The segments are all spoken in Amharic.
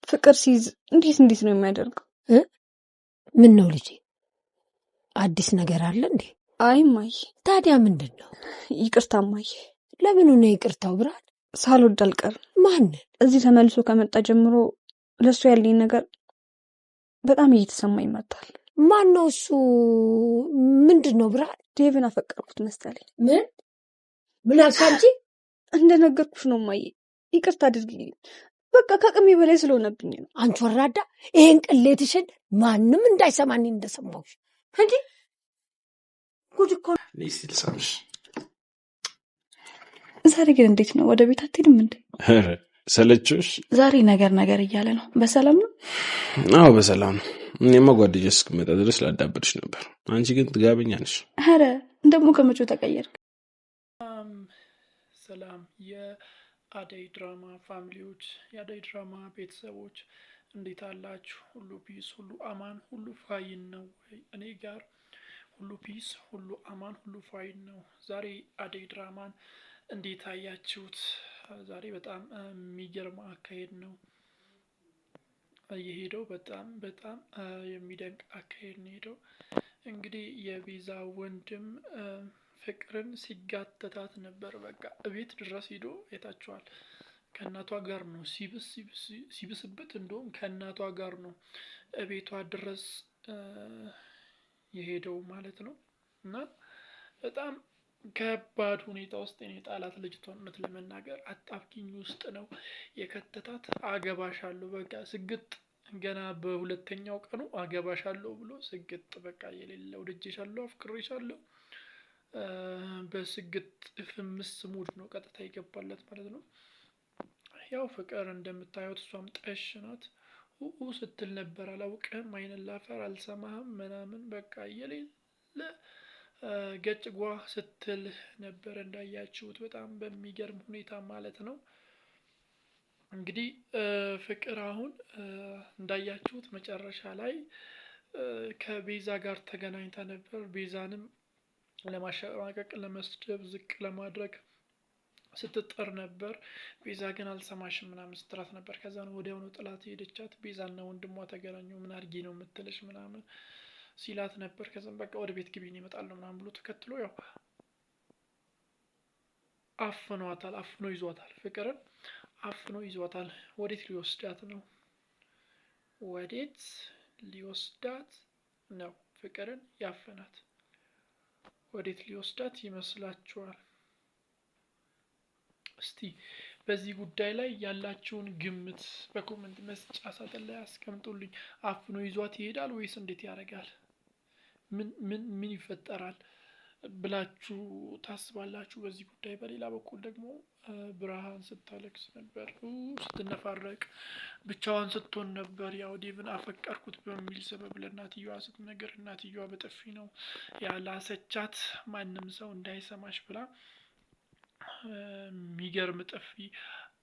ፍቅር ሲይዝ እንዴት ነው የሚያደርገው? ምን ነው ልጄ አዲስ ነገር አለ እንዴ? አይ ማይ። ታዲያ ምንድን ነው? ይቅርታ ማይ። ለምኑ ነው ይቅርታው? ብርሃን ሳልወድ አልቀርም። ማንን? እዚህ ተመልሶ ከመጣ ጀምሮ ለሱ ያለኝ ነገር በጣም እየተሰማኝ መጥቷል። ማን ነው እሱ? ምንድን ነው ብርሃን? ዴቭን አፈቀርኩት መሰለኝ። ምን አልሽ አንቺ? እንደነገርኩሽ ነው ማይ። ይቅርታ አድርጊልኝ። በቃ ከአቅሜ በላይ ስለሆነብኝ ነው። አንቺ ወራዳ፣ ይሄን ቅሌትሽን ማንም እንዳይሰማኝ እንደሰማሁሽ እንጂ ጉድ እኮ ልሳምሽ። ዛሬ ግን እንዴት ነው? ወደ ቤት አትሄድም እንዴ? ሰለችሽ? ዛሬ ነገር እያለ ነው። በሰላም ነው? አዎ በሰላም ነው። እኔማ ጓደኛ እስክመጣ ድረስ ላዳበድሽ ነበር። አንቺ ግን ጥጋበኛ ነሽ። ኧረ ደግሞ ከመቼው ተቀየርክ? ሰላም የአደይ ድራማ ፋሚሊዎች፣ የአደይ ድራማ ቤተሰቦች እንዴት አላችሁ? ሁሉ ፒስ፣ ሁሉ አማን፣ ሁሉ ፋይን ነው ወይ? እኔ ጋር ሁሉ ፒስ፣ ሁሉ አማን፣ ሁሉ ፋይን ነው። ዛሬ አደይ ድራማን እንዴት አያችሁት? ዛሬ በጣም የሚገርም አካሄድ ነው የሄደው። በጣም የሚደንቅ አካሄድ ነው ሄደው። እንግዲህ የቤዛ ወንድም ፍቅርን ሲጋተታት ነበር። በቃ እቤት ድረስ ሄዶ አይታችኋል። ከእናቷ ጋር ነው ሲብስበት፣ እንደውም ከእናቷ ጋር ነው እቤቷ ድረስ የሄደው ማለት ነው። እና በጣም ከባድ ሁኔታ ውስጥ የኔ ጣላት ልጅቷነት ለመናገር አጣብቂኝ ውስጥ ነው የከተታት። አገባሻለሁ በቃ ስግጥ፣ ገና በሁለተኛው ቀኑ አገባሻለሁ ብሎ ስግጥ፣ በቃ የሌለው ወድጄሻለሁ፣ አፍቅሬሻለሁ በስግጥ ፍምስ ሙድ ነው ቀጥታ ይገባለት ማለት ነው። ያው ፍቅር እንደምታዩት እሷም ጠሽ ናት። ስትል ነበር አላውቅም፣ አይንን ላፈር፣ አልሰማህም ምናምን በቃ የሌለ ገጭጓ ስትል ነበር እንዳያችሁት፣ በጣም በሚገርም ሁኔታ ማለት ነው። እንግዲህ ፍቅር አሁን እንዳያችሁት መጨረሻ ላይ ከቤዛ ጋር ተገናኝታ ነበር። ቤዛንም ለማሸማቀቅ፣ ለመስደብ፣ ዝቅ ለማድረግ ስትጥር ነበር። ቤዛ ግን አልሰማሽም ምናምን ስትላት ነበር። ከዛ ነው ወዲያውኑ ጥላት ሄደቻት። ቤዛና ወንድሟ ተገናኙ። ምን አድርጊ ነው የምትልሽ ምናምን ሲላት ነበር። ከዛም በቃ ወደ ቤት ግቢን ይመጣል ምናምን ብሎ ተከትሎ ያው አፍኗታል፣ አፍኖ ይዟታል። ፍቅርን አፍኖ ይዟታል። ወዴት ሊወስዳት ነው? ወዴት ሊወስዳት ነው? ፍቅርን ያፈናት ወዴት ሊወስዳት ይመስላችኋል? እስቲ በዚህ ጉዳይ ላይ ያላችሁን ግምት በኮሜንት መስጫ ሳጥን ላይ አስቀምጡልኝ። አፍኖ ይዟት ይሄዳል ወይስ እንዴት ያደርጋል? ምን ይፈጠራል ብላችሁ ታስባላችሁ በዚህ ጉዳይ? በሌላ በኩል ደግሞ ብርሃን ስታለቅስ ነበር፣ ስትነፋረቅ ብቻዋን ስትሆን ነበር። ያው ዴቭን አፈቀርኩት በሚል ሰበብ ለእናትየዋ ስትነገር እናትየዋ በጥፊ ነው ያላሰቻት፣ ማንም ሰው እንዳይሰማሽ ብላ የሚገርም ጥፊ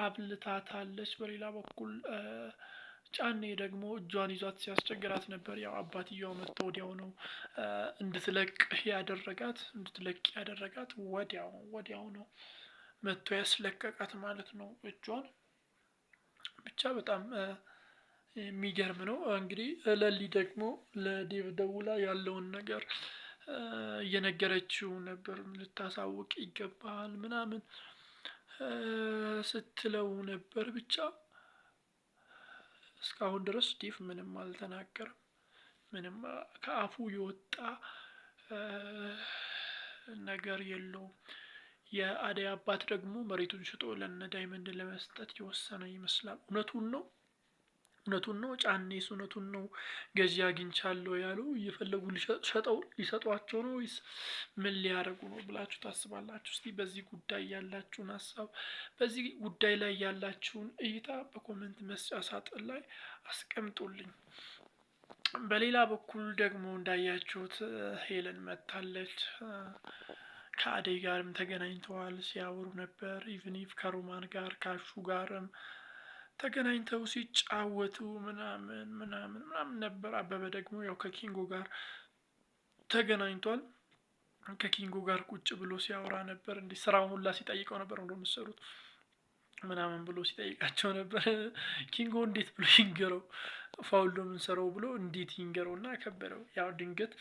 አብልታታለች። በሌላ በኩል ጫኔ ደግሞ እጇን ይዟት ሲያስቸግራት ነበር። ያው አባትየው መጥቶ ወዲያው ነው እንድትለቅ ያደረጋት ወዲያው ነው መጥቶ ያስለቀቃት ማለት ነው እጇን። ብቻ በጣም የሚገርም ነው። እንግዲህ ለሊ ደግሞ ለዴቭ ደውላ ያለውን ነገር እየነገረችው ነበር። ልታሳውቅ ይገባል ምናምን ስትለው ነበር። ብቻ እስካሁን ድረስ ዴቭ ምንም አልተናገረም። ምንም ከአፉ የወጣ ነገር የለውም። የአደይ አባት ደግሞ መሬቱን ሽጦ ለነ ዳይመንድ ለመስጠት የወሰነ ይመስላል። እውነቱን ነው ጫኔስ እውነቱን ነው ገዢ አግኝቻለሁ ያሉ እየፈለጉ ሊሰጧቸው ነው ወይስ ምን ሊያደርጉ ነው ብላችሁ ታስባላችሁ? እስቲ በዚህ ጉዳይ ያላችሁን ሀሳብ፣ በዚህ ጉዳይ ላይ ያላችሁን እይታ በኮሜንት መስጫ ሳጥን ላይ አስቀምጡልኝ። በሌላ በኩል ደግሞ እንዳያችሁት ሄለን መታለች። ከአደይ ጋርም ተገናኝተዋል፣ ሲያወሩ ነበር። ኢቭኒፍ ከሮማን ጋር ካሹ ጋርም ተገናኝተው ሲጫወቱ ምናምን ነበር። አበበ ደግሞ ያው ከኪንጎ ጋር ተገናኝቷል። ከኪንጎ ጋር ቁጭ ብሎ ሲያወራ ነበር። እንዲህ ስራውን ሁላ ሲጠይቀው ነበር እንደምትሰሩት ምናምን ብሎ ሲጠይቃቸው ነበር። ኪንጎ እንዴት ብሎ ይንገረው ፋውል ነው የምንሰራው ብሎ እንዴት ይንገረው እና ከበደው። ያው ድንገት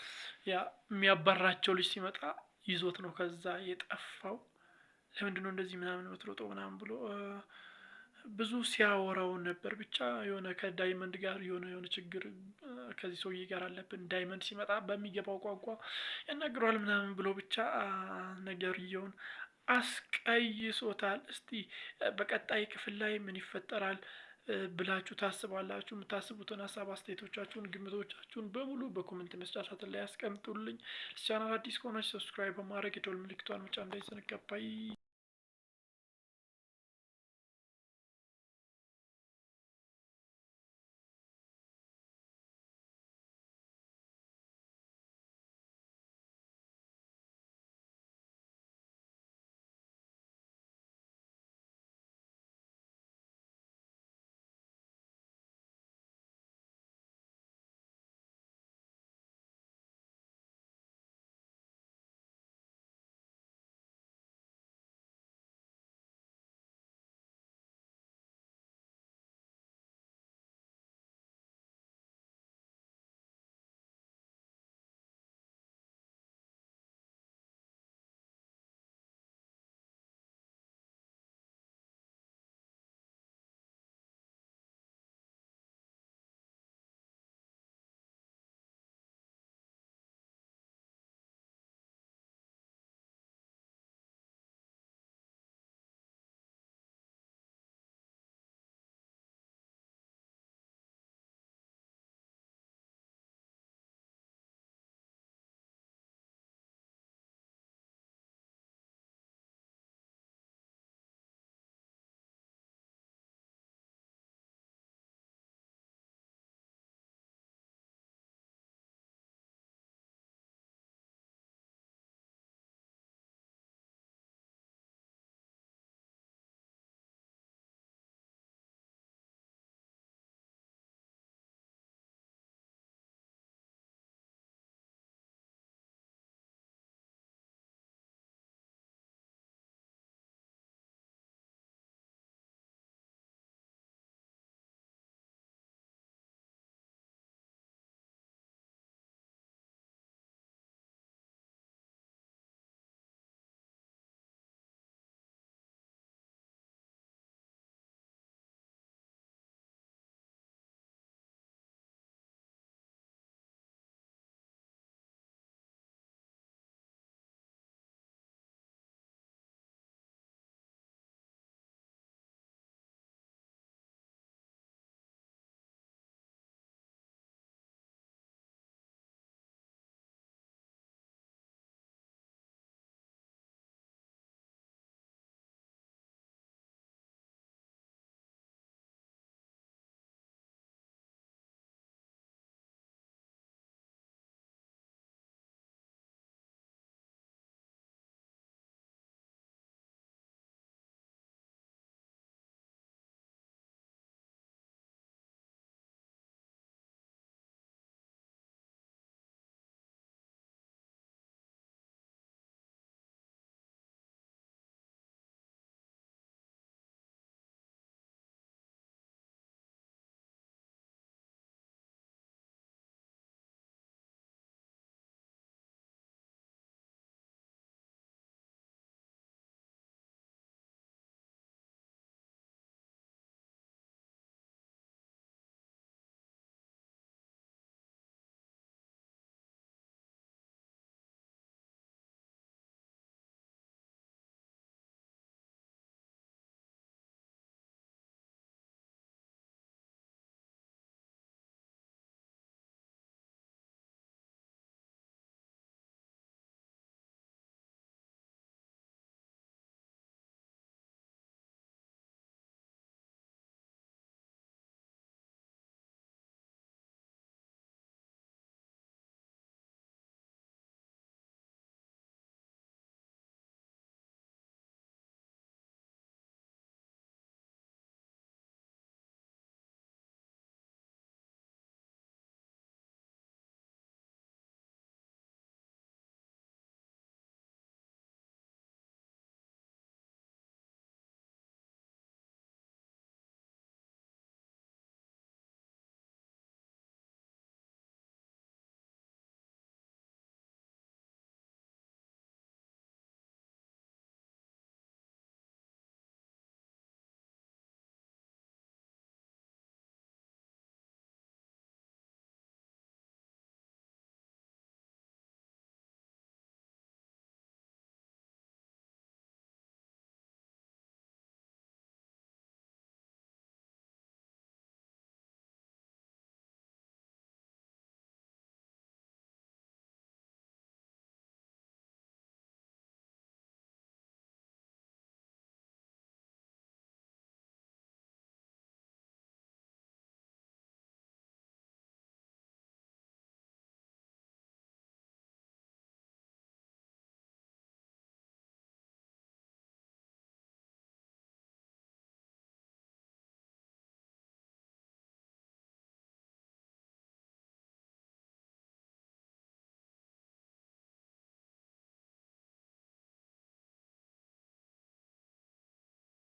ያ የሚያባራቸው ልጅ ሲመጣ ይዞት ነው ከዛ የጠፋው። ለምንድነው እንደዚህ ምናምን የምትሮጠው ምናምን ብሎ ብዙ ሲያወራው ነበር። ብቻ የሆነ ከዳይመንድ ጋር የሆነ ችግር ከዚህ ሰውዬ ጋር አለብን፣ ዳይመንድ ሲመጣ በሚገባው ቋንቋ ያናግረዋል ምናምን ብሎ ብቻ ነገርየውን አስቀይሶታል። እስቲ በቀጣይ ክፍል ላይ ምን ይፈጠራል ብላችሁ ታስባላችሁ? የምታስቡትን ሀሳብ አስተያየቶቻችሁን፣ ግምቶቻችሁን በሙሉ በኮሜንት መስጫ ሳጥን ላይ ያስቀምጡልኝ። ቻናል አዲስ ከሆናችሁ ሰብስክራይብ በማድረግ የደወል ምልክቷን መጫን እንዳይዘነጋ።